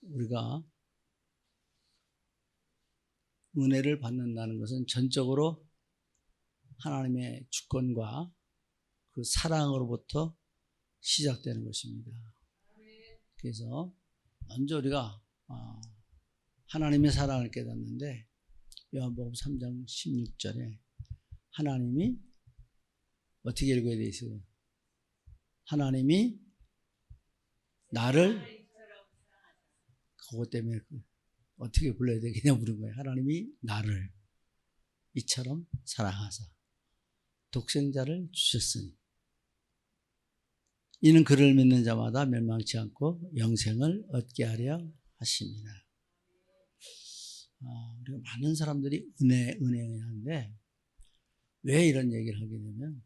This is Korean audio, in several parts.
우리가 은혜를 받는다는 것은 전적으로 하나님의 주권과 그 사랑으로부터 시작되는 것입니다. 그래서 먼저 우리가 하나님의 사랑을 깨닫는데 요한복음 3장 16절에 하나님이 어떻게 읽어야 돼 있어요? 하나님이 나를 그것 때문에 어떻게 불러야 되겠냐 물은 거예요. 하나님이 나를 이처럼 사랑하사 독생자를 주셨으니 이는 그를 믿는 자마다 멸망치 않고 영생을 얻게 하려 하십니다. 우리가 많은 사람들이 은혜 하는데 왜 이런 얘기를 하게 되면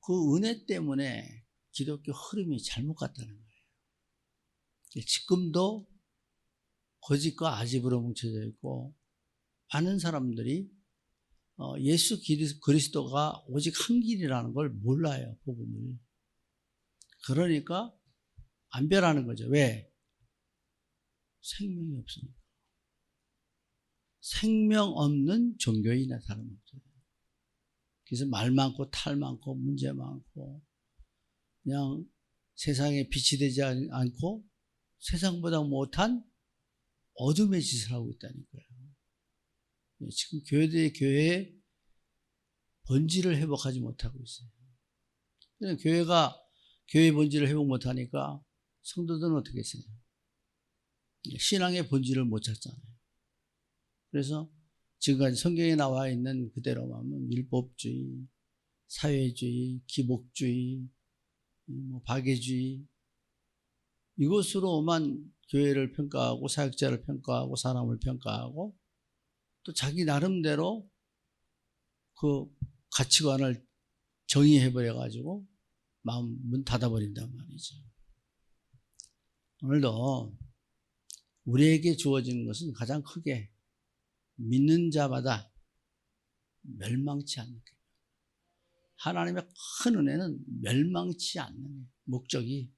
그 은혜 때문에 기독교 흐름이 잘못 갔다는 거예요. 지금도 거짓과 아집으로 뭉쳐져 있고 많은 사람들이 예수 그리스도가 오직 한 길이라는 걸 몰라요. 복음을. 그러니까 안 변하는 거죠. 왜? 생명이 없으니까. 생명 없는 종교인이나 다름없어요. 그래서 말 많고 탈 많고 문제 많고 그냥 세상에 빛이 되지 않고 세상보다 못한 어둠의 짓을 하고 있다니까요. 지금 교회의 본질을 회복하지 못하고 있어요. 교회가 교회의 본질을 회복 못하니까 성도들은 어떻게 했어요? 신앙의 본질을 못 찾잖아요. 그래서 지금까지 성경에 나와 있는 그대로 하면 율법주의, 사회주의, 기복주의, 박애주의 이것으로만 교회를 평가하고 사역자를 평가하고 사람을 평가하고 또 자기 나름대로 그 가치관을 정의해버려 가지고 마음 문 닫아버린단 말이죠. 오늘도 우리에게 주어지는 것은 가장 크게 믿는 자마다 멸망치 않는 거예요. 하나님의 큰 은혜는 멸망치 않는 목적이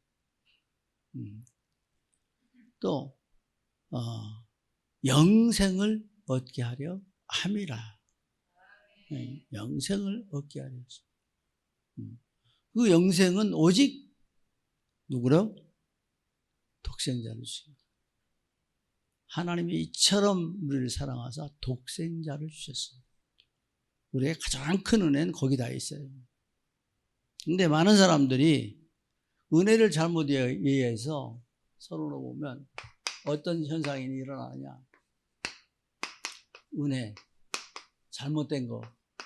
또 영생을 얻게 하려 함이라. 영생을 얻게 하려. 그 영생은 오직 누구로? 독생자를 주십니다. 하나님이 이처럼 우리를 사랑하사 독생자를 주셨습니다. 우리의 가장 큰 은혜는 거기다 있어요. 근데 많은 사람들이 은혜를 잘못 이해해서 서론을 보면 어떤 현상이 일어나냐. 은혜, 잘못된 거.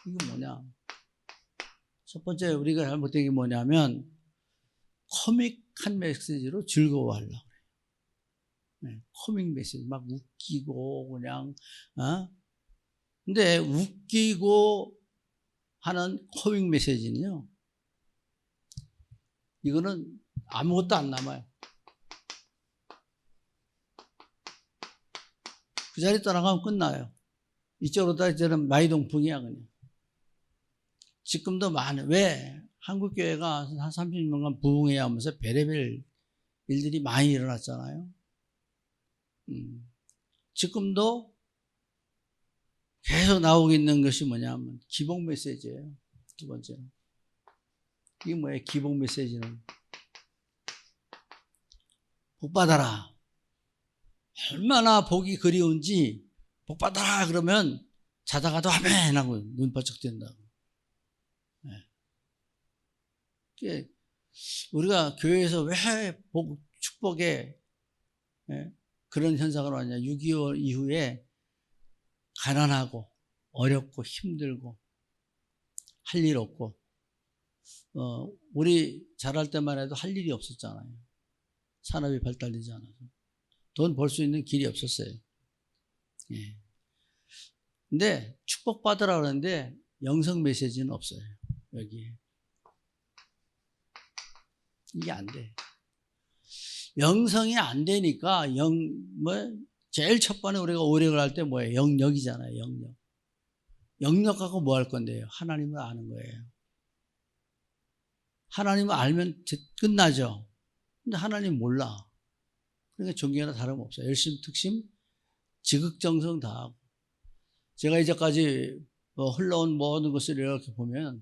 이거 뭐냐. 첫 번째 우리가 잘못된 게 뭐냐면 코믹한 메시지로 즐거워하려고 그래요. 코믹 메시지 막 웃기고 그냥 근데 웃기고 하는 코믹 메시지는요 이거는 아무것도 안 남아요. 그 자리 떠나가면 끝나요. 이쪽으로 따지면 마이동풍이야 그냥. 지금도 많은 왜 한국교회가 한 30년간 부흥해야 하면서 별의별 일들이 많이 일어났잖아요. 지금도 계속 나오고 있는 것이 뭐냐면 기복 메시지예요. 두 번째는 이게 뭐예요? 기복 메시지는 복 받아라. 얼마나 복이 그리운지 복 받아라 그러면 자다가도 아멘 하고 눈 번쩍 뜬다고. 우리가 교회에서 왜 축복에 그런 현상을 왔냐. 6.25 이후에 가난하고 어렵고 힘들고 할 일 없고 우리 자랄 때만 해도 할 일이 없었잖아요. 산업이 발달되지 않아서 돈 벌 수 있는 길이 없었어요. 근데 축복받으라 그러는데 영성 메시지는 없어요. 여기에 이게 안 돼. 영성이 안 되니까 제일 첫 번에 우리가 오력을 할 때 뭐예요? 영역이잖아요. 영역. 영역하고 뭐 할 건데요? 하나님을 아는 거예요. 하나님을 알면 끝나죠. 근데 하나님 몰라. 그러니까 종교나 다름없어요. 열심특심 지극정성 다하고. 제가 이제까지 흘러온 모든 것을 이렇게 보면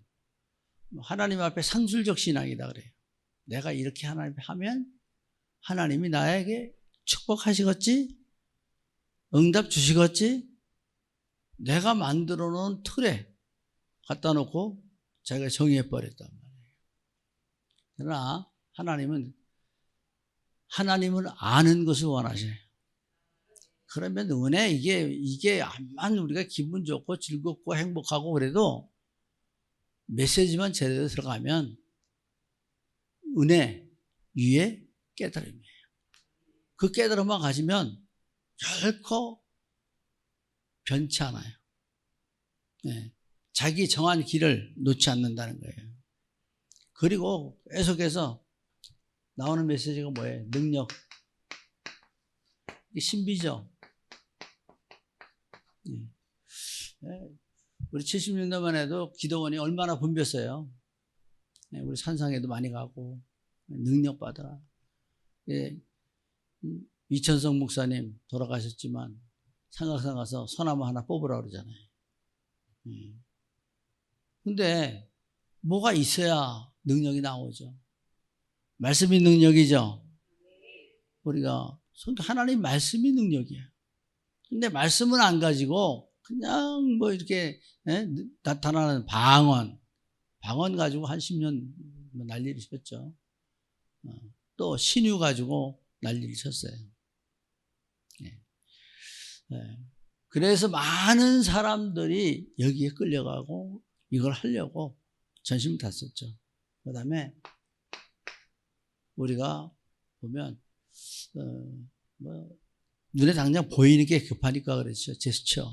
하나님 앞에 상술적 신앙이다 그래요. 내가 이렇게 하나님 앞에 하면 하나님이 나에게 축복하시겠지? 응답 주시겠지? 내가 만들어 놓은 틀에 갖다 놓고 자기가 정의해버렸단 말이에요. 그러나 하나님은 아는 것을 원하시네요. 그러면 은혜, 이게 암만 우리가 기분 좋고 즐겁고 행복하고 그래도 메시지만 제대로 들어가면 은혜 위에 깨달음이에요. 그 깨달음만 가지면 결코 변치 않아요. 네. 자기 정한 길을 놓지 않는다는 거예요. 그리고 계속해서 나오는 메시지가 뭐예요? 능력. 이게 신비죠. 네. 우리 70년대만 해도 기도원이 얼마나 붐볐어요. 네. 우리 산상에도 많이 가고 능력 받아라. 네. 이천성 목사님 돌아가셨지만 삼각산 가서 소나무 하나 뽑으라 그러잖아요. 근데 뭐가 있어야 능력이 나오죠. 말씀이 능력이죠. 우리가 하나님 말씀이 능력이에요. 근데 말씀은 안 가지고 그냥 뭐 이렇게 나타나는 방언 가지고 한 10년 난리를 쳤죠. 또 신유 가지고 난리를 쳤어요. 그래서 많은 사람들이 여기에 끌려가고 이걸 하려고 전심을 다 썼죠. 그 다음에 우리가 보면 눈에 당장 보이는 게 급하니까 그렇죠. 제스처.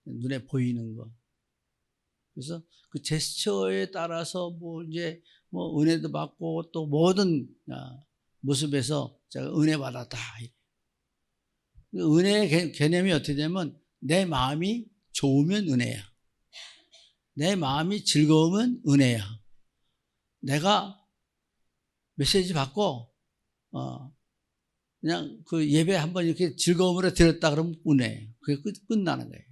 눈에 보이는 거. 그래서 그 제스처에 따라서 이제 은혜도 받고 또 모든 모습에서 제가 은혜 받았다. 은혜의 개념이 어떻게 되면 내 마음이 좋으면 은혜야. 내 마음이 즐거우면 은혜야. 내가 메시지 받고 그냥 그 예배 한번 이렇게 즐거움으로 드렸다 그러면 은혜예요. 그게 끝나는 거예요.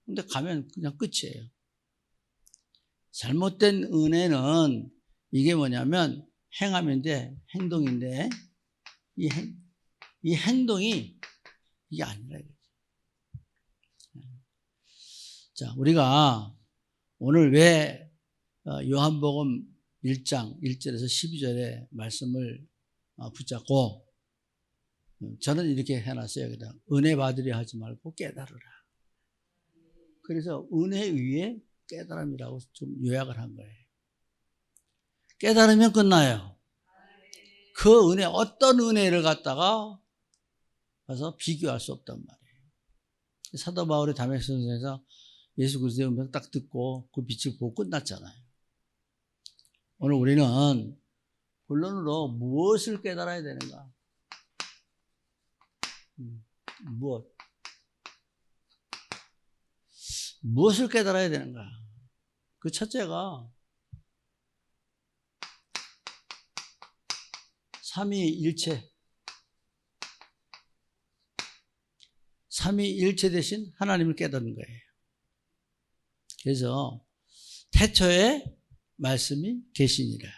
근데 가면 그냥 끝이에요. 잘못된 은혜는 이게 뭐냐면 행동인데 이 행동이 이게 아니라 이거죠. 자, 우리가 오늘 왜 요한복음 1장 1절에서 12절의 말씀을 붙잡고 저는 이렇게 해놨어요. 여기다 은혜 받으려 하지 말고 깨달으라. 그래서 은혜 위에 깨달음이라고 좀 요약을 한 거예요. 깨달으면 끝나요. 그 은혜, 어떤 은혜를 갖다가 가서 비교할 수 없단 말이에요. 사도 바울이 다메섹에서 예수 그리스도의 음성 딱 듣고 그 빛을 보고 끝났잖아요. 오늘 우리는 본론으로 무엇을 깨달아야 되는가? 무엇을 깨달아야 되는가? 그 첫째가 삼위일체. 삼위일체 대신 하나님을 깨닫는 거예요. 그래서 태초에 말씀이 계시니라.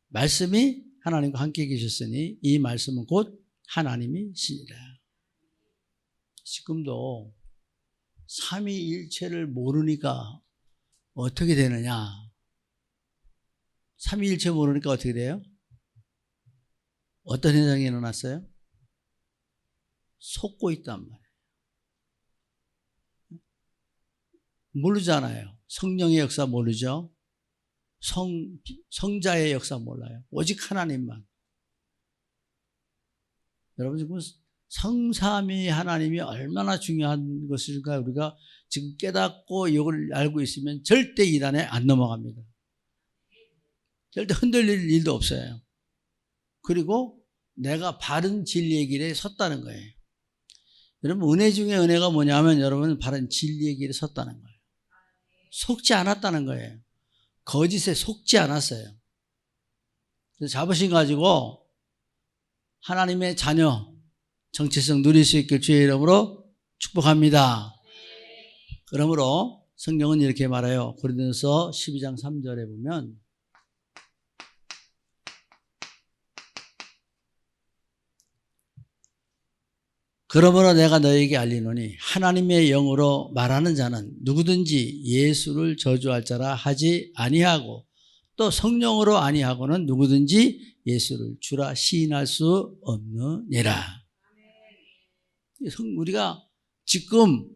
말씀이 하나님과 함께 계셨으니 이 말씀은 곧 하나님이시니라. 지금도 삼위일체를 모르니까 어떻게 되느냐? 삼위일체 모르니까 어떻게 돼요? 어떤 현상이 일어났어요? 속고 있단 말이에요. 모르잖아요. 성령의 역사 모르죠. 성자의 역사 몰라요. 오직 하나님만. 여러분 지금 성삼위 하나님이 얼마나 중요한 것일까 우리가 지금 깨닫고 이걸 알고 있으면 절대 이단에 안 넘어갑니다. 절대 흔들릴 일도 없어요. 그리고 내가 바른 진리의 길에 섰다는 거예요. 여러분 은혜 중에 은혜가 뭐냐면 여러분은 바른 진리의 길에 섰다는 거예요. 속지 않았다는 거예요. 거짓에 속지 않았어요. 자부심 가지고 하나님의 자녀 정체성 누릴 수 있길 주의 이름으로 축복합니다. 그러므로 성경은 이렇게 말해요. 고린도서 12장 3절에 보면 그러므로 내가 너에게 알리노니 하나님의 영으로 말하는 자는 누구든지 예수를 저주할 자라 하지 아니하고 또 성령으로 아니하고는 누구든지 예수를 주라 시인할 수 없느니라. 우리가 지금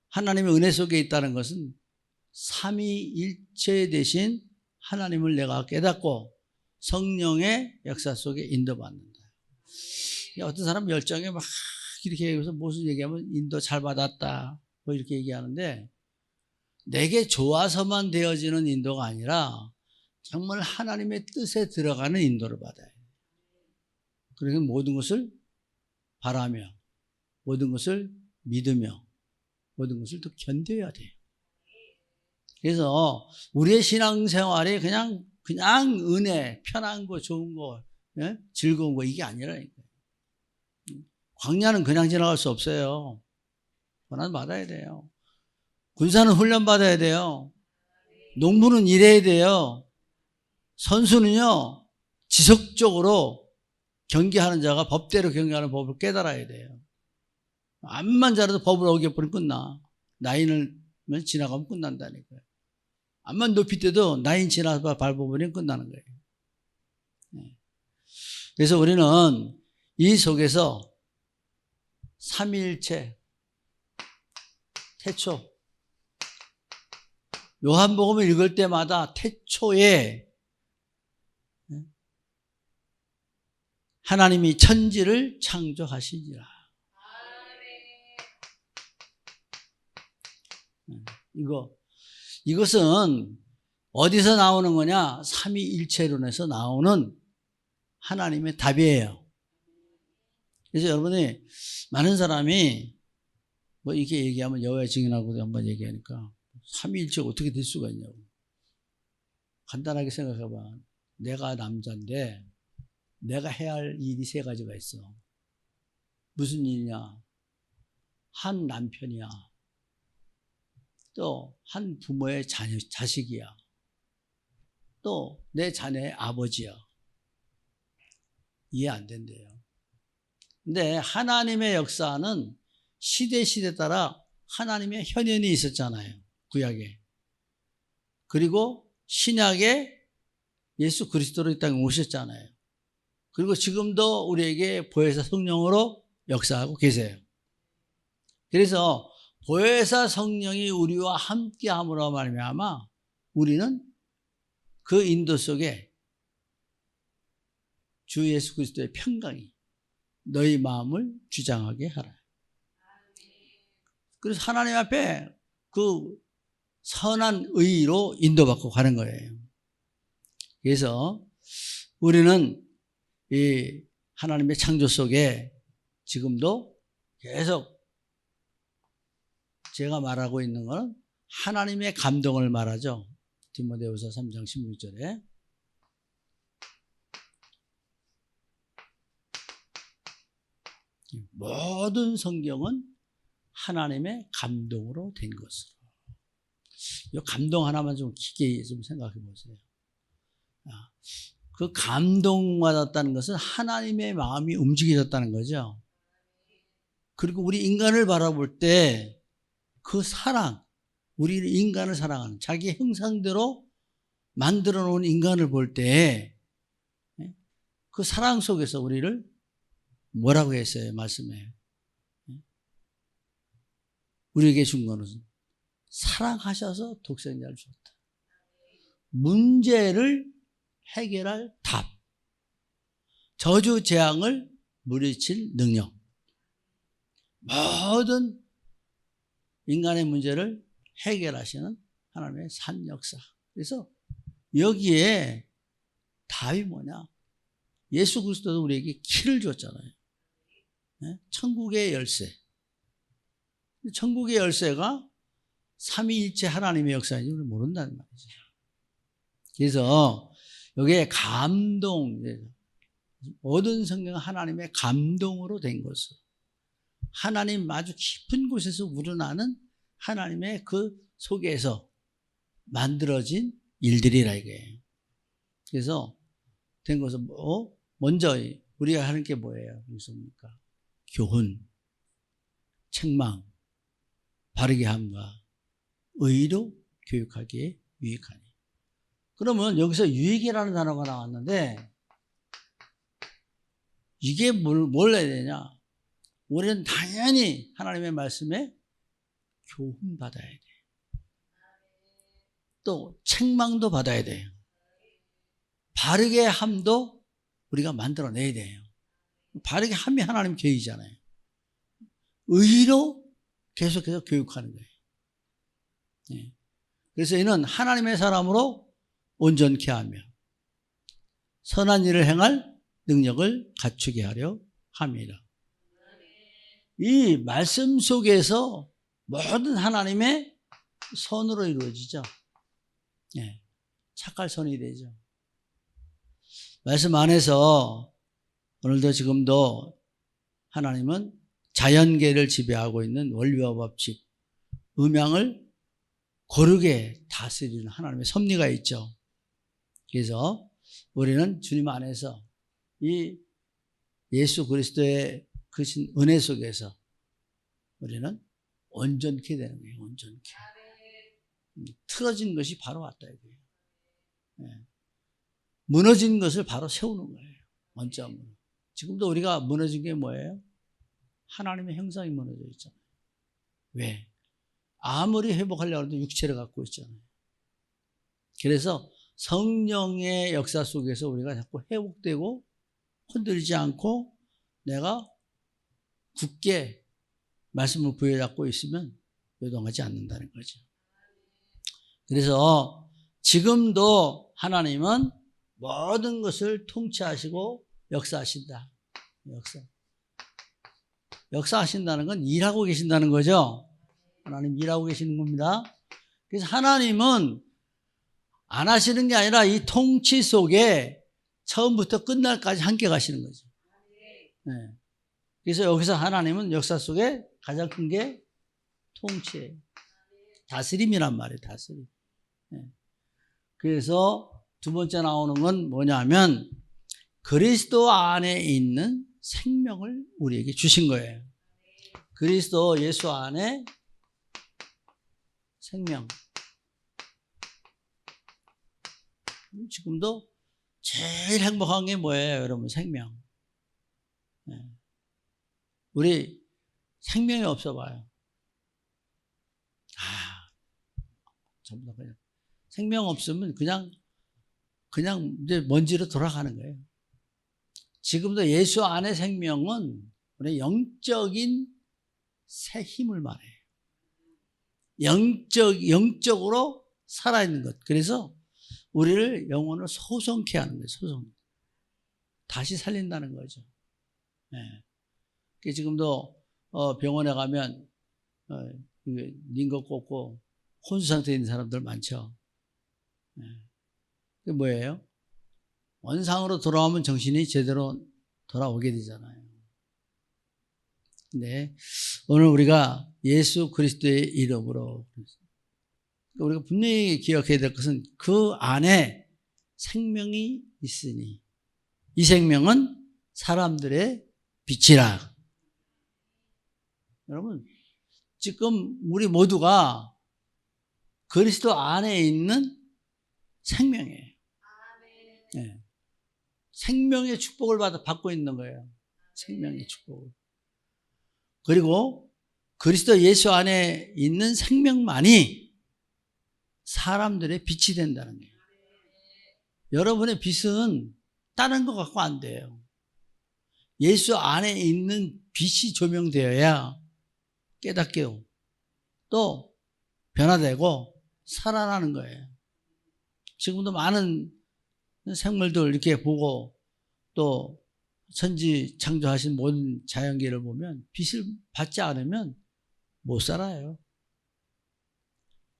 하나님의 은혜 속에 있다는 것은 삼위일체 되신 하나님을 내가 깨닫고 성령의 역사 속에 인도받는다. 어떤 사람 열정에 막 이렇게 얘기해서 무슨 얘기하면 인도 잘 받았다 뭐 이렇게 얘기하는데, 내게 좋아서만 되어지는 인도가 아니라 정말 하나님의 뜻에 들어가는 인도를 받아요. 그래서 모든 것을 바라며 모든 것을 믿으며 모든 것을 또 견뎌야 돼요. 그래서 우리의 신앙생활이 그냥 은혜, 편한 거, 좋은 거, 즐거운 거 이게 아니라니까요. 광야는 그냥 지나갈 수 없어요. 고난 받아야 돼요. 군사는 훈련 받아야 돼요. 농부는 일해야 돼요. 선수는요, 지속적으로 경기하는 자가 법대로 경기하는 법을 깨달아야 돼요. 암만 잘해도 법을 어겨버리면 끝나. 나인을 지나가면 끝난다니까요. 암만 높이 때도 나인 지나서 밟아버리면 끝나는 거예요. 그래서 우리는 이 속에서 삼위일체, 태초, 요한복음을 읽을 때마다 태초에 하나님이 천지를 창조하시니라. 이것은 어디서 나오는 거냐? 삼위일체론에서 나오는 하나님의 답이에요. 그래서 여러분이 많은 사람이 뭐 이렇게 얘기하면 여호와의 증인하고도 한번 얘기하니까 삼위일체가 어떻게 될 수가 있냐고. 간단하게 생각해봐. 내가 남자인데 내가 해야 할 일이 세 가지가 있어. 무슨 일이냐? 한 남편이야. 또 한 부모의 자식이야. 또 내 자녀의 아버지야. 이해 안 된대요. 근데 하나님의 역사는 시대 따라 하나님의 현현이 있었잖아요. 구약에. 그리고 신약에 예수 그리스도로 이 땅에 오셨잖아요. 그리고 지금도 우리에게 보혜사 성령으로 역사하고 계세요. 그래서 보혜사 성령이 우리와 함께함으로 말미암아 우리는 그 인도 속에 주 예수 그리스도의 평강이 너희 마음을 주장하게 하라. 그래서 하나님 앞에 그 선한 의로 인도받고 가는 거예요. 그래서 우리는 이 하나님의 창조 속에 지금도 계속 제가 말하고 있는 것은 하나님의 감동을 말하죠. 디모데후서 3장 16절에 모든 성경은 하나님의 감동으로 된 것으로. 이 감동 하나만 좀 깊게 좀 생각해 보세요. 그 감동받았다는 것은 하나님의 마음이 움직여졌다는 거죠. 그리고 우리 인간을 바라볼 때 그 사랑, 우리는 인간을 사랑하는 자기 형상대로 만들어 놓은 인간을 볼 때 그 사랑 속에서 우리를 뭐라고 했어요? 말씀에 우리에게 준 거는 사랑하셔서 독생자를 주었다. 문제를 해결할 답, 저주 재앙을 물리칠 능력, 모든 인간의 문제를 해결하시는 하나님의 산 역사. 그래서 여기에 답이 뭐냐? 예수 그리스도도 우리에게 키를 줬잖아요. 천국의 열쇠. 천국의 열쇠가 삼위일체 하나님의 역사인지 우리 모른다는 말이죠. 그래서 여기에 감동, 모든 성경은 하나님의 감동으로 된 것을, 하나님 아주 깊은 곳에서 우러나는 하나님의 그 속에서 만들어진 일들이라 이거예요. 그래서 된 것은 먼저 우리가 하는 게 뭐예요? 무엇입니까? 교훈, 책망, 바르게 함과 의로 교육하기에 유익하니. 그러면 여기서 유익이라는 단어가 나왔는데 이게 뭘 해야 되냐? 우리는 당연히 하나님의 말씀에 교훈 받아야 돼. 또 책망도 받아야 돼요. 바르게 함도 우리가 만들어내야 돼요. 바르게 함이 하나님 계획이잖아요. 의로 계속해서 교육하는 거예요. 네. 그래서 이는 하나님의 사람으로 온전케 하며 선한 일을 행할 능력을 갖추게 하려 함이라. 이 말씀 속에서 모든 하나님의 선으로 이루어지죠. 네. 착할 선이 되죠. 말씀 안에서 오늘도 지금도 하나님은 자연계를 지배하고 있는 원리와 법칙, 음양을 고르게 다스리는 하나님의 섭리가 있죠. 그래서 우리는 주님 안에서 이 예수 그리스도의 그 은혜 속에서 우리는 온전케 되는 거예요. 온전케. 틀어진 것이 바로 왔다 이거예요. 네. 무너진 것을 바로 세우는 거예요. 원점으로. 지금도 우리가 무너진 게 뭐예요? 하나님의 형상이 무너져 있잖아요. 왜? 아무리 회복하려고 해도 육체를 갖고 있잖아요. 그래서 성령의 역사 속에서 우리가 자꾸 회복되고 흔들리지 않고 내가 굳게 말씀을 부여잡고 있으면 요동하지 않는다는 거죠. 그래서 지금도 하나님은 모든 것을 통치하시고 역사하신다. 역사하신다는 건 일하고 계신다는 거죠. 하나님 일하고 계시는 겁니다. 그래서 하나님은 안 하시는 게 아니라 이 통치 속에 처음부터 끝날까지 함께 가시는 거죠. 네. 그래서 여기서 하나님은 역사 속에 가장 큰 게 통치예요. 다스림이란 말이에요. 다스림. 네. 그래서 두 번째 나오는 건 뭐냐면 그리스도 안에 있는 생명을 우리에게 주신 거예요. 그리스도 예수 안에 생명. 지금도 제일 행복한 게 뭐예요, 여러분? 생명. 네. 우리 생명이 없어 봐요. 전부 다 그냥 생명 없으면 그냥 이제 먼지로 돌아가는 거예요. 지금도 예수 안의 생명은 우리 영적인 새 힘을 말해요. 영적으로 살아있는 것. 그래서 우리를 영혼을 소성케 하는 거예요. 소성. 다시 살린다는 거죠. 네. 지금도 병원에 가면 링거 꽂고 혼수 상태에 있는 사람들 많죠. 네. 그게 뭐예요? 원상으로 돌아오면 정신이 제대로 돌아오게 되잖아요. 근데 오늘 우리가 예수 그리스도의 이름으로 우리가 분명히 기억해야 될 것은 그 안에 생명이 있으니 이 생명은 사람들의 빛이라. 여러분 지금 우리 모두가 그리스도 안에 있는 생명이에요. 네. 생명의 축복을 받고 있는 거예요. 생명의 축복을. 그리고 그리스도 예수 안에 있는 생명만이 사람들의 빛이 된다는 거예요. 여러분의 빛은 다른 것 갖고 안 돼요. 예수 안에 있는 빛이 조명되어야 깨닫게 또 변화되고 살아나는 거예요. 지금도 많은 생물들 이렇게 보고 또 천지 창조하신 모든 자연계를 보면 빛을 받지 않으면 못 살아요.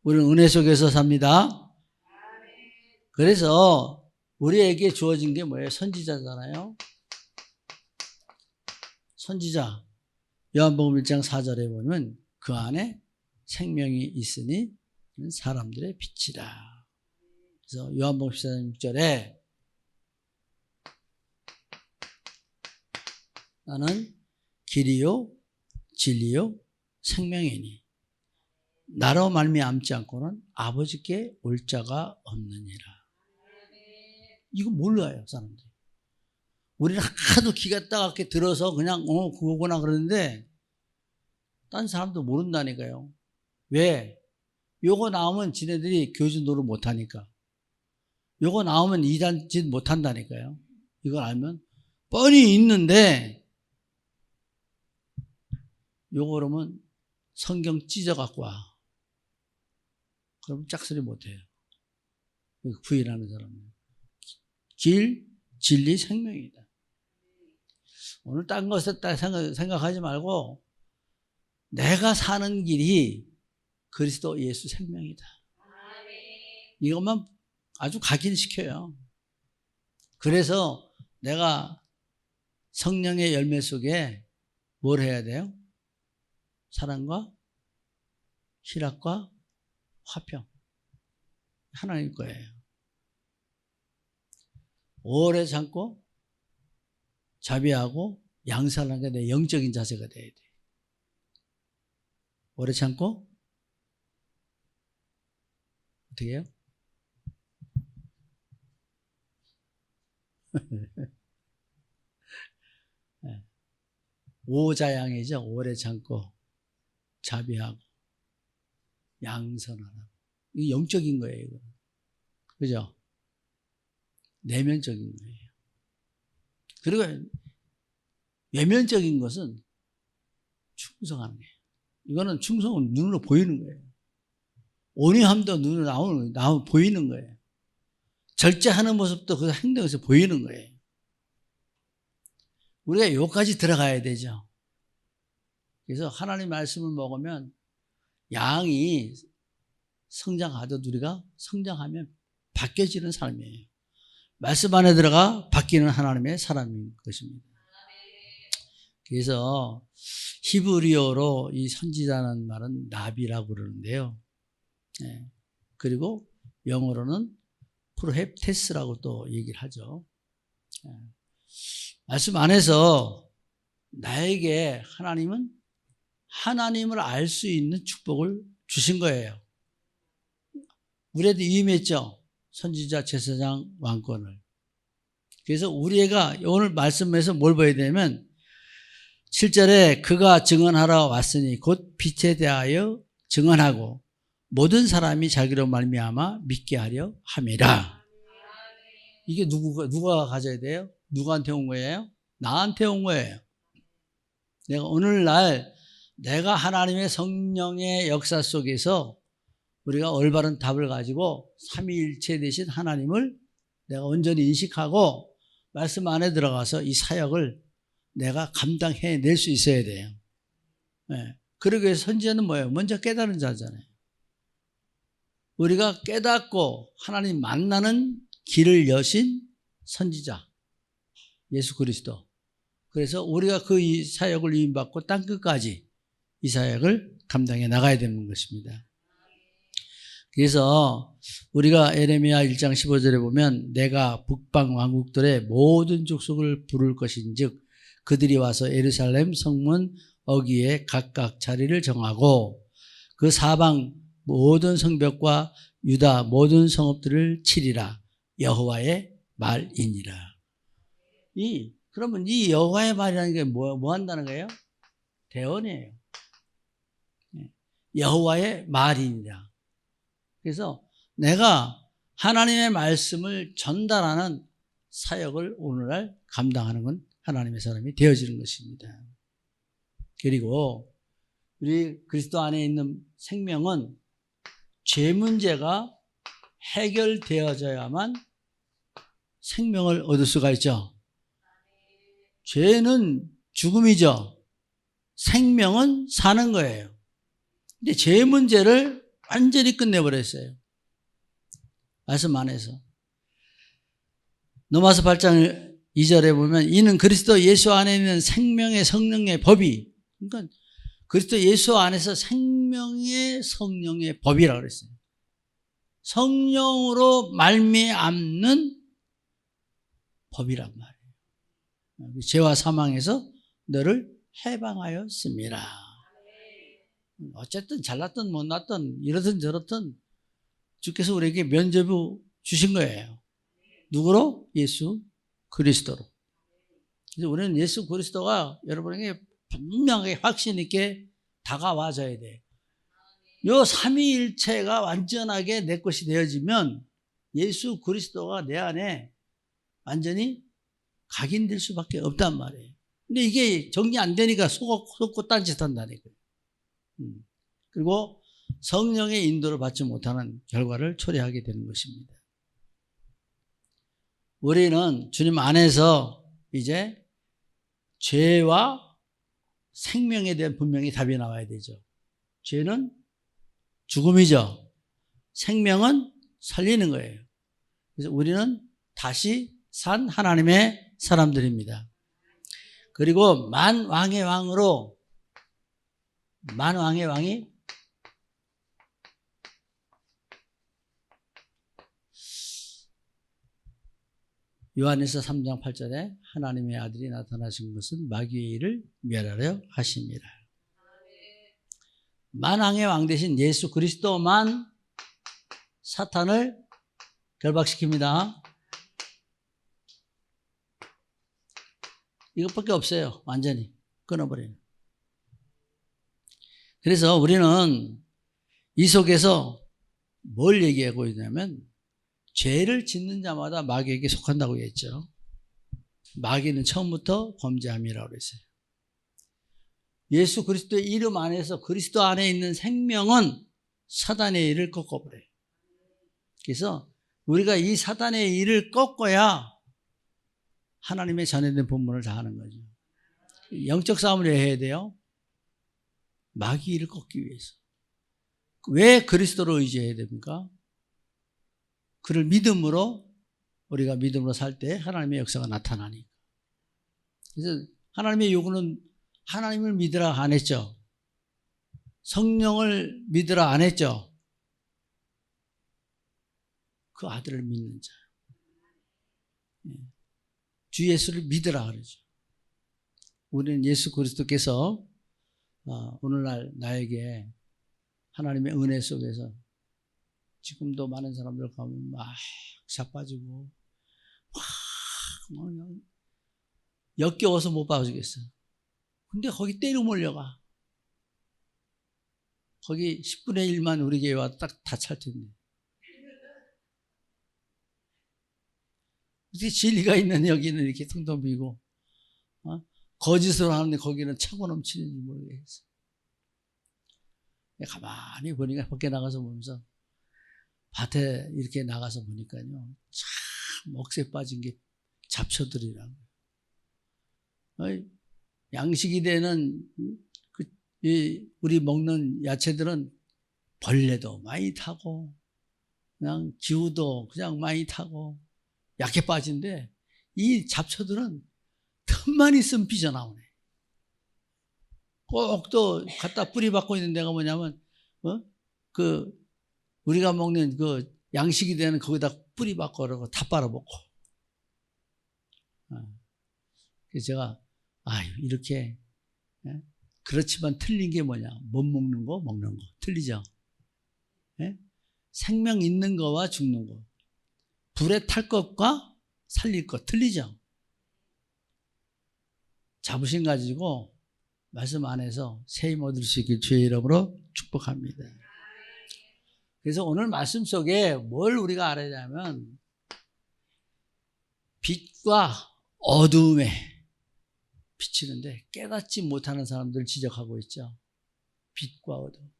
우리는 은혜 속에서 삽니다. 그래서 우리에게 주어진 게 뭐예요? 선지자잖아요. 선지자. 요한복음 1장 4절에 보면 그 안에 생명이 있으니 사람들의 빛이라. 그래서 요한복음 14장 6절에 나는 길이요 진리요 생명이니 나로 말미암지 않고는 아버지께 올 자가 없느니라. 이거 몰라요 사람들이. 우리는 하도 귀가 따갑게 들어서 그냥 그거구나 그러는데 딴 사람도 모른다니까요. 왜? 요거 나오면 지네들이 교주 노릇 못하니까. 요거 나오면 이단 짓 못한다니까요. 이걸 알면 뻔히 있는데 요거 그러면 성경 찢어갖고 와. 그럼 짝소리 못해요. 부인하는 사람은. 길, 진리, 생명이다. 오늘 딴 것에 딱 생각하지 말고 내가 사는 길이 그리스도 예수 생명이다. 이것만 아주 각인시켜요. 그래서 내가 성령의 열매 속에 뭘 해야 돼요? 사랑과 희락과 화평. 하나님 거예요. 오래 참고 자비하고 양산하는 게 내 영적인 자세가 돼야 돼. 오래 참고 어떻게 해요? 오자양이죠. 오래 참고 자비하고 양선하라. 이게 영적인 거예요. 이거. 그죠? 내면적인 거예요. 그리고 외면적인 것은 충성하는 거예요. 이거는 충성은 눈으로 보이는 거예요. 온유함도 눈으로 보이는 거예요. 절제하는 모습도 그 행동에서 보이는 거예요. 우리가 여기까지 들어가야 되죠. 그래서 하나님 말씀을 먹으면 양이 성장하듯 우리가 성장하면 바뀌어지는 삶이에요. 말씀 안에 들어가 바뀌는 하나님의 사람인 것입니다. 그래서 히브리어로 이 선지자라는 말은 나비라고 그러는데요. 네. 그리고 영어로는 프로헤프테스라고 또 얘기를 하죠. 네. 말씀 안에서 나에게 하나님은 하나님을 알 수 있는 축복을 주신 거예요. 우리에도 위임했죠. 선지자, 제사장, 왕권을. 그래서 우리가 오늘 말씀에서 뭘 봐야 되냐면 7절에 그가 증언하러 왔으니 곧 빛에 대하여 증언하고 모든 사람이 자기로 말미암아 믿게 하려 함이라. 이게 누가 가져야 돼요? 누구한테 온 거예요? 나한테 온 거예요. 내가 오늘날 내가 하나님의 성령의 역사 속에서 우리가 올바른 답을 가지고 삼위일체 되신 하나님을 내가 온전히 인식하고 말씀 안에 들어가서 이 사역을 내가 감당해낼 수 있어야 돼요. 네. 그러기 위해서 선지자는 뭐예요? 먼저 깨달은 자잖아요. 우리가 깨닫고 하나님 만나는 길을 여신 선지자 예수 그리스도. 그래서 우리가 그 이 사역을 위임받고 땅끝까지 이 사역을 감당해 나가야 되는 것입니다. 그래서 우리가 에레미야 1장 15절에 보면 내가 북방 왕국들의 모든 족속을 부를 것인즉 그들이 와서 예루살렘 성문 어귀에 각각 자리를 정하고 그 사방 모든 성벽과 유다 모든 성읍들을 치리라. 여호와의 말이니라. 그러면 이 여호와의 말이라는 게 뭐 한다는 거예요? 대언이에요. 여호와의 말이니라. 그래서 내가 하나님의 말씀을 전달하는 사역을 오늘날 감당하는 건 하나님의 사람이 되어지는 것입니다. 그리고 우리 그리스도 안에 있는 생명은 죄 문제가 해결되어져야만 생명을 얻을 수가 있죠. 죄는 죽음이죠. 생명은 사는 거예요. 근데 죄 문제를 완전히 끝내버렸어요. 말씀 안에서. 로마서 8장 2절에 보면 이는 그리스도 예수 안에 있는 생명의 성령의 법이, 그러니까 그리스도 예수 안에서 생명의 성령의 법이라고 그랬어요. 성령으로 말미암는 법이란 말이에요. 죄와 사망에서 너를 해방하였습니다. 어쨌든 잘났든 못났든 이러든 저러든 주께서 우리에게 면죄부 주신 거예요. 누구로? 예수 그리스도로. 그래서 우리는 예수 그리스도가 여러분에게 분명하게 확신 있게 다가와줘야 돼요. 요 삼위일체가 완전하게 내 것이 되어지면 예수 그리스도가 내 안에 완전히 각인될 수밖에 없단 말이에요. 근데 이게 정리 안 되니까 속고 딴짓 한다니까요. 그리고 성령의 인도를 받지 못하는 결과를 초래하게 되는 것입니다. 우리는 주님 안에서 이제 죄와 생명에 대한 분명히 답이 나와야 되죠. 죄는 죽음이죠. 생명은 살리는 거예요. 그래서 우리는 다시 산 하나님의 사람들입니다. 그리고 만왕의 왕으로, 만왕의 왕이 요한일서 3장 8절에 하나님의 아들이 나타나신 것은 마귀의 일을 멸하려 하심이라. 만왕의 왕 대신 예수 그리스도만 사탄을 결박시킵니다. 이것밖에 없어요. 완전히 끊어버려요. 그래서 우리는 이 속에서 뭘 얘기하고 있냐면 죄를 짓는 자마다 마귀에게 속한다고 했죠. 마귀는 처음부터 범죄함이라고 그랬어요. 예수 그리스도의 이름 안에서 그리스도 안에 있는 생명은 사단의 일을 꺾어버려요. 그래서 우리가 이 사단의 일을 꺾어야 하나님의 전해된 본분을 다하는 거죠. 영적 싸움을 왜 해야 돼요? 마귀 일을 꺾기 위해서. 왜 그리스도를 의지해야 됩니까? 그를 믿음으로, 우리가 믿음으로 살 때 하나님의 역사가 나타나니까. 그래서 하나님의 요구는 하나님을 믿으라 안 했죠. 성령을 믿으라 안 했죠. 그 아들을 믿는 자. 주 예수를 믿으라 그러죠. 우리는 예수 그리스도께서 오늘날 나에게 하나님의 은혜 속에서 지금도 많은 사람들 가면 막 자빠지고 막 그냥 역겨워서 못 봐주겠어. 근데 거기 때려 몰려가. 거기 10분의 1만 우리 교회 와도 딱 다 찰 텐데. 어떻게 진리가 있는 여기는 이렇게 텅텅 비고 거짓으로 하는데 거기는 차고 넘치는지 모르겠어. 가만히 보니까 밖에 나가서 보면서 밭에 이렇게 나가서 보니까요, 참 억새 빠진 게 잡초들이라고. 양식이 되는 우리 먹는 야채들은 벌레도 많이 타고 그냥 기후도 그냥 많이 타고 약해 빠진데 이 잡초들은 틈만 있으면 삐져나오네. 꼭 또 갖다 뿌리 박고 있는 데가 뭐냐면 우리가 먹는 그 양식이 되는 거기다 뿌리 박고 그러고 다 빨아먹고. 그래서 제가 이렇게 그렇지만 틀린 게 뭐냐? 못 먹는 거 먹는 거 틀리죠. 생명 있는 거와 죽는 거, 불에 탈 것과 살릴 것 틀리죠. 자부심 가지고 말씀 안에서 새 힘 얻을 수 있길 주의 이름으로 축복합니다. 그래서 오늘 말씀 속에 뭘 우리가 알아야 하냐면 빛과 어두움에 비치는데 깨닫지 못하는 사람들 지적하고 있죠. 빛과 어두움.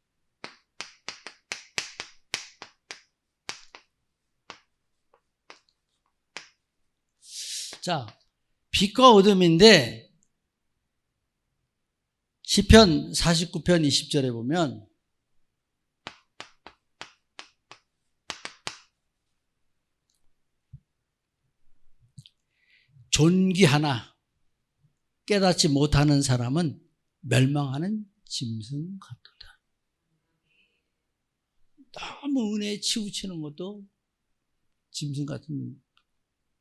자, 빛과 어둠인데 시편 49편 20절에 보면 존귀하나 깨닫지 못하는 사람은 멸망하는 짐승 같도다. 너무 은혜에 치우치는 것도 짐승 같은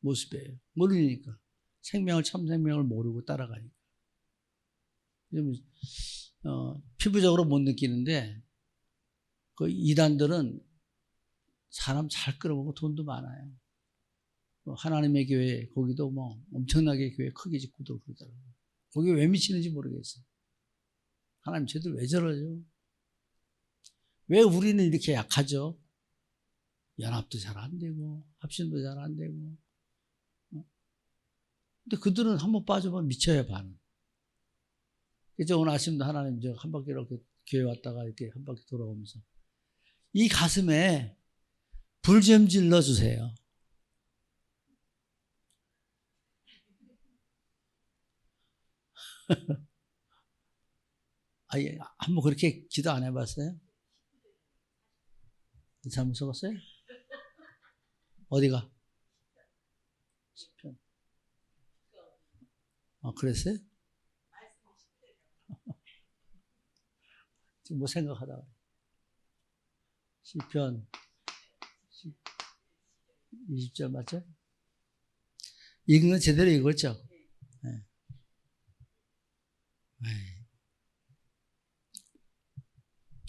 모습이에요. 모르니까. 생명을, 참 생명을 모르고 따라가니까. 피부적으로 못 느끼는데 그 이단들은 사람 잘 끌어먹고 돈도 많아요. 하나님의 교회 거기도 뭐 엄청나게 교회 크게 짓고도 그러더라고요. 거기 왜 미치는지 모르겠어요. 하나님 쟤들 왜 저러죠? 왜 우리는 이렇게 약하죠? 연합도 잘 안 되고 합심도 잘 안 되고. 근데 그들은 한번 빠져보면 미쳐야 반응. 그래서 오늘 아침도 하나님 한 바퀴 이렇게 교회 왔다가 이렇게 한 바퀴 돌아오면서 이 가슴에 불 좀 질러주세요. 아예 한번 그렇게 기도 안 해봤어요? 잘못 적었어요? 어디가? 10편. 그랬어요? 지금 뭐 생각하다가 10편 20절 맞죠? 읽은 건 제대로 읽었죠? 네.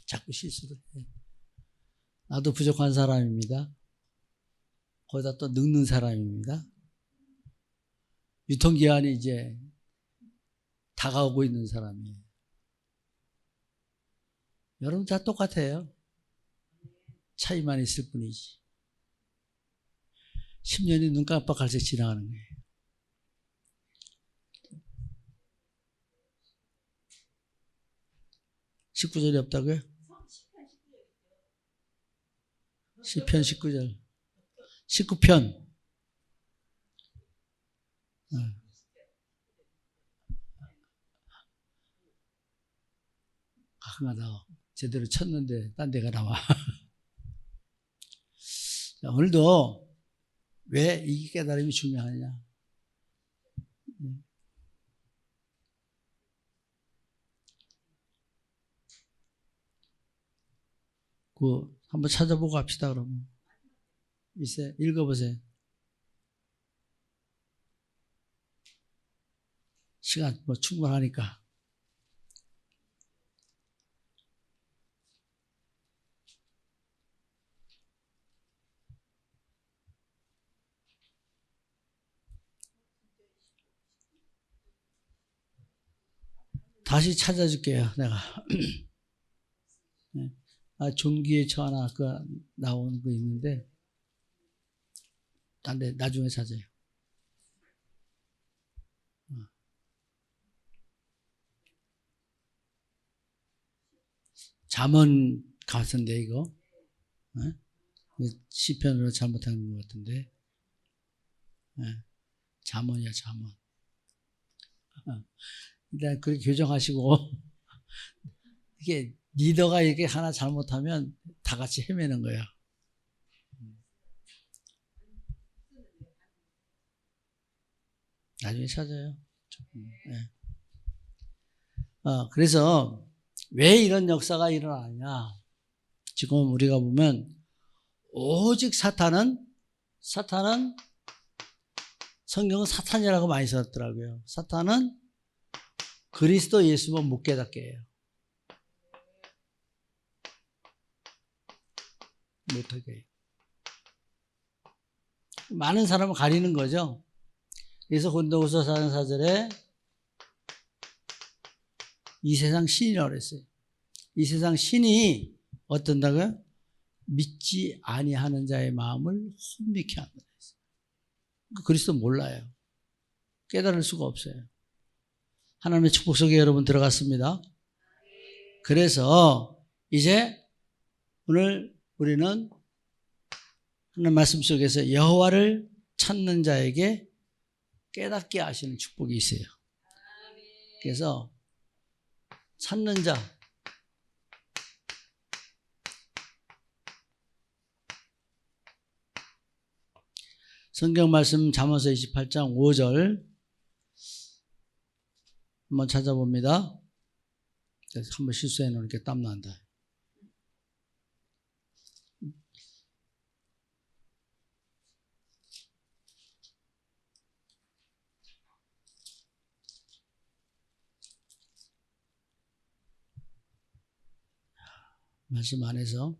자꾸 실수를 해. 나도 부족한 사람입니다. 거기다 또 늙는 사람입니다. 유통기한이 이제 다가오고 있는 사람이에요. 여러분 다 똑같아요. 차이만 있을 뿐이지. 10년이 눈 깜빡할 새 지나가는 거예요. (19절이) 없다고요? 10편 19절. 19편. 가끔가다 제대로 쳤는데 딴 데가 나와. 자, 오늘도 왜 이 깨달음이 중요하냐? 한번 찾아보고 합시다. 그러면 있어요? 읽어보세요. 시간 뭐 충분하니까. 다시 찾아줄게요, 내가. 네. 존귀의 처하나 아까 나오는 거 있는데, 딴 데 나중에 찾아요. 잠언 같은데 이거, 네? 시편으로 잘못한 것 같은데, 네. 잠언이야 잠언. 일단 그렇게 교정하시고 이게 리더가 이렇게 하나 잘못하면 다 같이 헤매는 거야. 나중에 찾아요. 네. 그래서 왜 이런 역사가 일어나냐? 지금 우리가 보면 오직 사탄은 성경은 사탄이라고 많이 썼더라고요. 사탄은 그리스도 예수만 못 깨닫게 해요. 못하게 해요. 많은 사람을 가리는 거죠. 그래서 고린도후서 4장 4절에 이 세상 신이라고 그랬어요. 이 세상 신이 어떤다고요? 믿지 아니하는 자의 마음을 혼미케 한다. 그리스도 몰라요. 깨달을 수가 없어요. 하나님의 축복 속에 여러분 들어갔습니다. 그래서 이제 오늘 우리는 하나님 말씀 속에서 여호와를 찾는 자에게 깨닫게 하시는 축복이 있어요. 그래서 찾는 자, 성경 말씀 잠언서 28장 5절 한번 찾아봅니다. 한번 실수해 놓으니까 땀난다. 말씀 안에서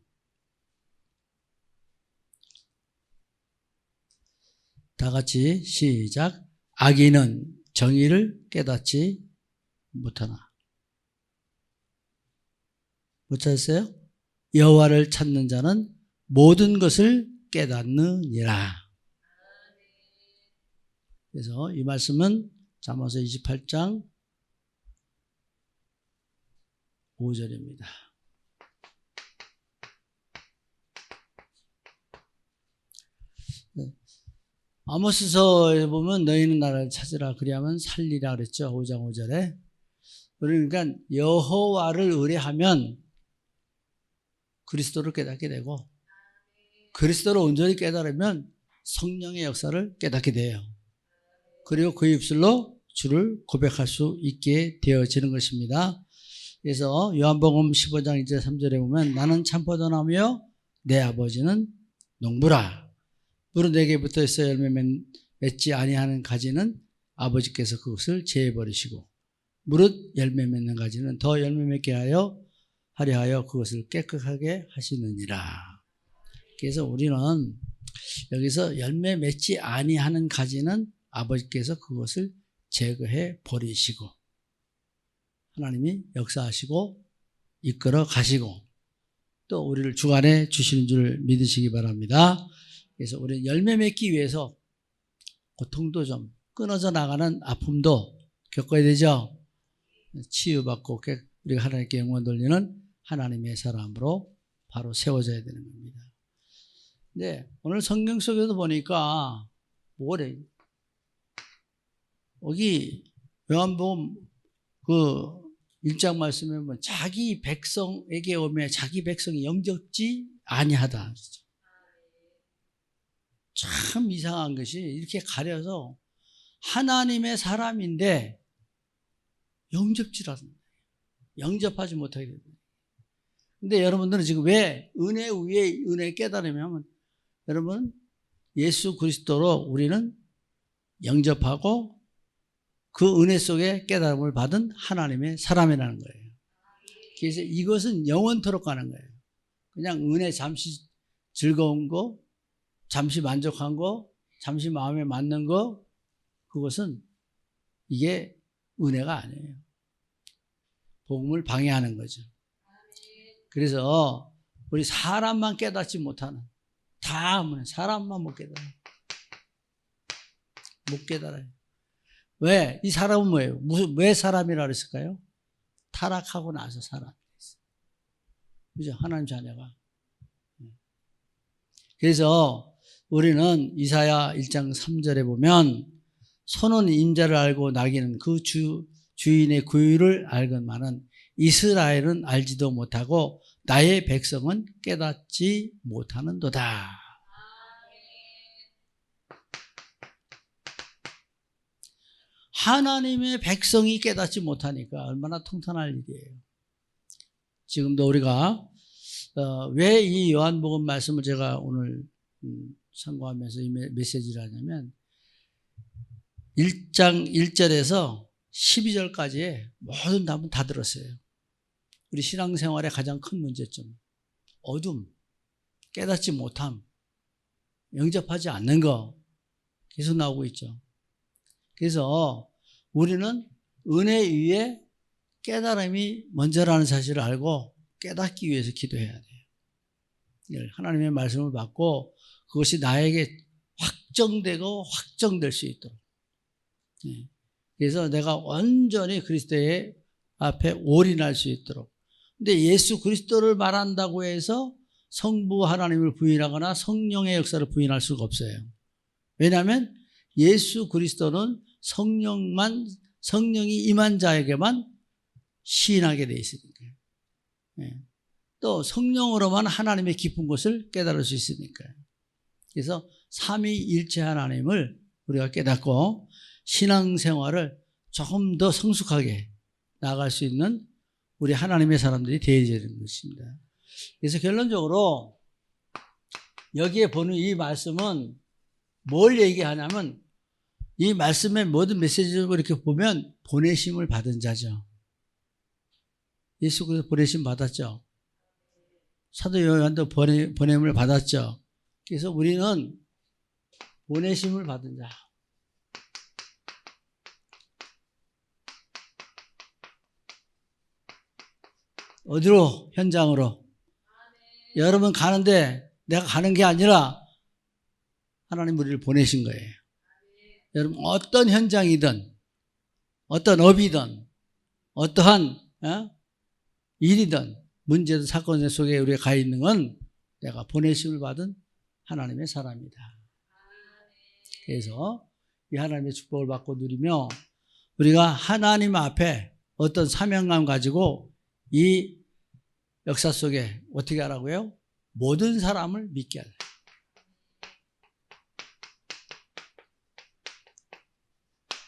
다 같이 시작. 악인은 정의를 깨닫지 못하나. 못 찾았어요? 여호와를 찾는 자는 모든 것을 깨닫느니라. 그래서 이 말씀은 잠언서 28장 5절입니다. 아모스서에 보면 너희는 나를 찾으라 그리하면 살리라 그랬죠. 5장 5절에. 그러니까 여호와를 의뢰하면 그리스도를 깨닫게 되고 그리스도를 온전히 깨달으면 성령의 역사를 깨닫게 돼요. 그리고 그 입술로 주를 고백할 수 있게 되어지는 것입니다. 그래서 요한복음 15장 2절 3절에 보면 나는 참포도나무요 내 아버지는 농부라. 물은 내게 붙어 있어 열매 맺지 아니하는 가지는 아버지께서 그것을 제해버리시고 무릇 열매 맺는 가지는 더 열매 맺게 하려 그것을 깨끗하게 하시느니라. 그래서 우리는 여기서 열매 맺지 아니하는 가지는 아버지께서 그것을 제거해 버리시고 하나님이 역사하시고 이끌어 가시고 또 우리를 주관해 주시는 줄 믿으시기 바랍니다. 그래서 우리는 열매 맺기 위해서 고통도 좀 끊어져 나가는 아픔도 겪어야 되죠. 치유받고 우리가 하나님께 영광 돌리는 하나님의 사람으로 바로 세워져야 되는 겁니다. 근데 오늘 성경 속에도 보니까 뭐래? 여기 요한복음 그 1장 말씀에 보면 자기 백성에게 오며 자기 백성이 영접지 아니하다. 참 이상한 것이 이렇게 가려서 하나님의 사람인데 영접하지 못하게 됩니다. 근데 여러분들은 지금 왜 은혜 위에 은혜 깨달으면 여러분 예수 그리스도로 우리는 영접하고 그 은혜 속에 깨달음을 받은 하나님의 사람이라는 거예요. 그래서 이것은 영원토록 가는 거예요. 그냥 은혜 잠시 즐거운 거, 잠시 만족한 거, 잠시 마음에 맞는 거, 그것은 이게 은혜가 아니에요. 복음을 방해하는 거죠. 그래서 우리 사람만 깨닫지 못하는, 다 사람만 못 깨달아요. 못 깨달아요. 왜? 이 사람은 뭐예요? 왜 사람이라 그랬을까요? 타락하고 나서 사람이 됐어요. 그죠? 하나님 자녀가. 그래서 우리는 이사야 1장 3절에 보면 소는 임자를 알고 나귀는 그 주인의 구유를 알건만은 이스라엘은 알지도 못하고 나의 백성은 깨닫지 못하는도다. 하나님의 백성이 깨닫지 못하니까 얼마나 통탄할 일이에요. 지금도 우리가 왜 이 요한복음 말씀을 제가 오늘 참고하면서 이 메시지를 하냐면 1장 1절에서 12절까지의 모든 답은 다 들었어요. 우리 신앙생활의 가장 큰 문제점, 어둠, 깨닫지 못함, 영접하지 않는 거 계속 나오고 있죠. 그래서 우리는 은혜 위에 깨달음이 먼저라는 사실을 알고 깨닫기 위해서 기도해야 돼요. 하나님의 말씀을 받고 그것이 나에게 확정되고 확정될 수 있도록. 그래서 내가 온전히 그리스도의 앞에 올인할 수 있도록. 근데 예수 그리스도를 말한다고 해서 성부 하나님을 부인하거나 성령의 역사를 부인할 수가 없어요. 왜냐하면 예수 그리스도는 성령이 임한 자에게만 시인하게 돼 있으니까요. 또 성령으로만 하나님의 깊은 곳을 깨달을 수 있으니까요. 그래서 삼위일체 하나님을 우리가 깨닫고 신앙생활을 조금 더 성숙하게 나아갈 수 있는 우리 하나님의 사람들이 되어야 되는 것입니다. 그래서 결론적으로 여기에 보는 이 말씀은 뭘 얘기하냐면 이 말씀의 모든 메시지를 이렇게 보면 보내심을 받은 자죠. 예수 그리스도 보내심 받았죠. 사도 요한도 보냄을 받았죠. 그래서 우리는 보내심을 받은 자. 어디로? 현장으로. 여러분 가는데 내가 가는 게 아니라 하나님 우리를 보내신 거예요. 여러분 어떤 현장이든 어떤 업이든 어떠한 일이든 문제든 사건 속에 우리가 가 있는 건 내가 보내심을 받은 하나님의 사람이다. 그래서 이 하나님의 축복을 받고 누리며 우리가 하나님 앞에 어떤 사명감 가지고 이 역사 속에 어떻게 하라고요? 모든 사람을 믿게 하라.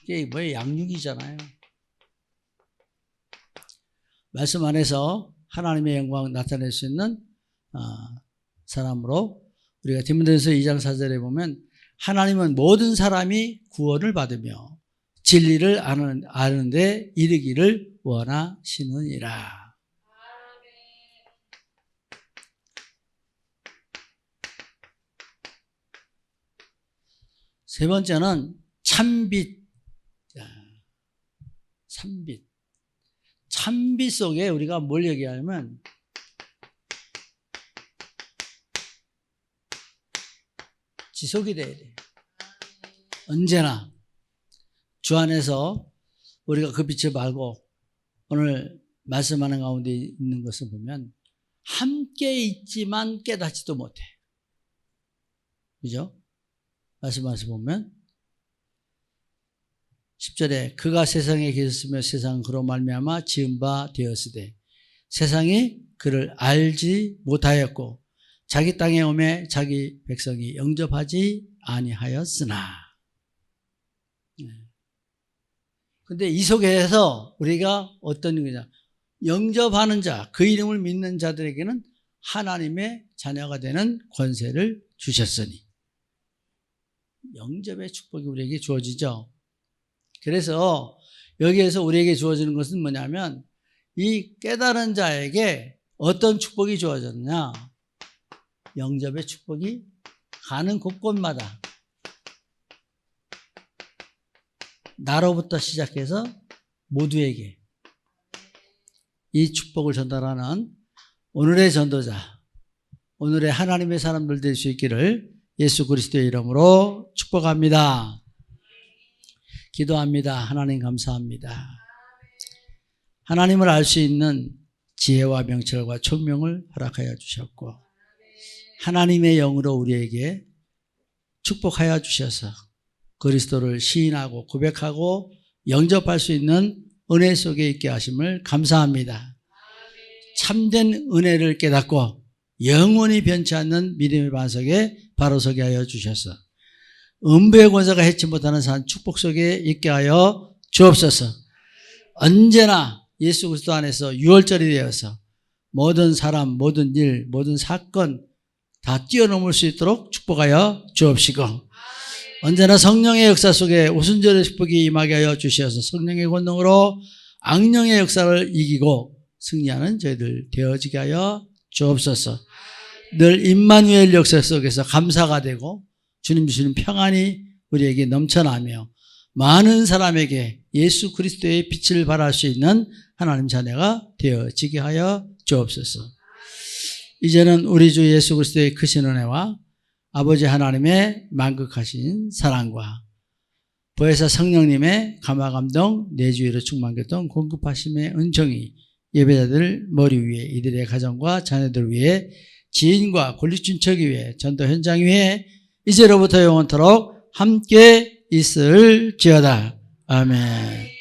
이게 뭐예요? 양육이잖아요. 말씀 안에서 하나님의 영광 나타낼 수 있는 사람으로 우리가 디모데전서 2장 4절에 보면 하나님은 모든 사람이 구원을 받으며 진리를 아는 데 이르기를 원하시느니라. 세 번째는 참빛. 참빛. 참빛 속에 우리가 뭘 얘기하냐면 지속이 돼야 돼요. 언제나 주 안에서 우리가 그 빛을 말고 오늘 말씀하는 가운데 있는 것을 보면 함께 있지만 깨닫지도 못해. 그죠? 말씀하면서 보면 10절에 그가 세상에 계셨으며 세상은 그로 말미암아 지은 바 되었으되 세상이 그를 알지 못하였고 자기 땅에 오매 자기 백성이 영접하지 아니하였으나. 근데 이 속에서 우리가 어떤 거냐? 영접하는 자, 그 이름을 믿는 자들에게는 하나님의 자녀가 되는 권세를 주셨으니 영접의 축복이 우리에게 주어지죠. 그래서 여기에서 우리에게 주어지는 것은 뭐냐면 이 깨달은 자에게 어떤 축복이 주어졌느냐? 영접의 축복이 가는 곳곳마다 나로부터 시작해서 모두에게 이 축복을 전달하는 오늘의 전도자, 오늘의 하나님의 사람들 될 수 있기를 예수 그리스도의 이름으로 축복합니다. 기도합니다. 하나님 감사합니다. 하나님을 알 수 있는 지혜와 명철과 총명을 허락하여 주셨고 하나님의 영으로 우리에게 축복하여 주셔서 그리스도를 시인하고 고백하고 영접할 수 있는 은혜 속에 있게 하심을 감사합니다. 참된 은혜를 깨닫고 영원히 변치 않는 믿음의 반석에 바로 서게 하여 주셔서 음부의 권세가 해치 못하는 산 축복 속에 있게 하여 주옵소서. 언제나 예수 그리스도 안에서 유월절이 되어서 모든 사람, 모든 일, 모든 사건 다 뛰어넘을 수 있도록 축복하여 주옵시고 언제나 성령의 역사 속에 오순절의 축복이 임하게 하여 주시어서 성령의 권능으로 악령의 역사를 이기고 승리하는 저희들 되어지게 하여 주옵소서. 늘 임마누엘 역사 속에서 감사가 되고 주님 주시는 평안이 우리에게 넘쳐나며 많은 사람에게 예수 그리스도의 빛을 발할 수 있는 하나님 자녀가 되어지게 하여 주옵소서. 이제는 우리 주 예수 그리스도의 크신 은혜와 아버지 하나님의 만극하신 사랑과 보혜사 성령님의 감화감동 내주위로 충만교통 공급하심의 은총이 예배자들 머리 위에 이들의 가정과 자녀들 위에 지인과 권리춘척이 위해 전도 현장 위에 이제로부터 영원토록 함께 있을지어다. 아멘.